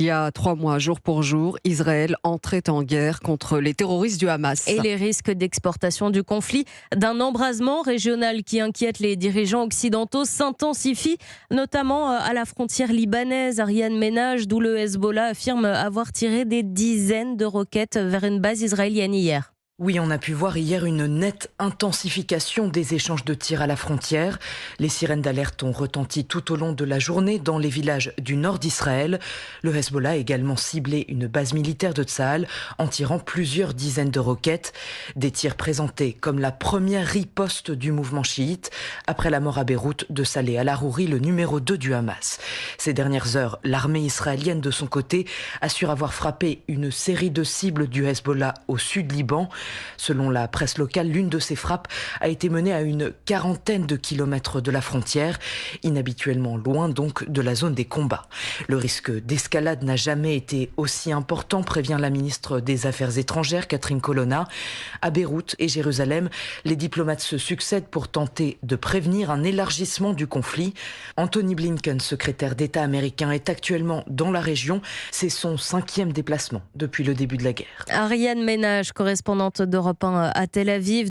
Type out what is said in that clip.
Il y a 3 mois, jour pour jour, Israël entrait en guerre contre les terroristes du Hamas. Et les risques d'exportation du conflit, d'un embrasement régional qui inquiète les dirigeants occidentaux s'intensifient, notamment à la frontière libanaise. Ariane Ménage, d'où le Hezbollah affirme avoir tiré des dizaines de roquettes vers une base israélienne hier. Oui, on a pu voir hier une nette intensification des échanges de tirs à la frontière. Les sirènes d'alerte ont retenti tout au long de la journée dans les villages du nord d'Israël. Le Hezbollah a également ciblé une base militaire de Tsahal en tirant plusieurs dizaines de roquettes. Des tirs présentés comme la première riposte du mouvement chiite après la mort à Beyrouth de Saleh al-Arouri, le numéro 2 du Hamas. Ces dernières heures, l'armée israélienne de son côté assure avoir frappé une série de cibles du Hezbollah au sud Liban. Selon la presse locale, l'une de ces frappes a été menée à une quarantaine de kilomètres de la frontière, inhabituellement loin donc de la zone des combats. Le risque d'escalade n'a jamais été aussi important, prévient la ministre des Affaires étrangères, Catherine Colonna. À Beyrouth et Jérusalem, les diplomates se succèdent pour tenter de prévenir un élargissement du conflit. Anthony Blinken, secrétaire d'État américain, est actuellement dans la région. C'est son 5e déplacement depuis le début de la guerre. Ariane Ménage, correspondante d'Europe 1 à Tel Aviv.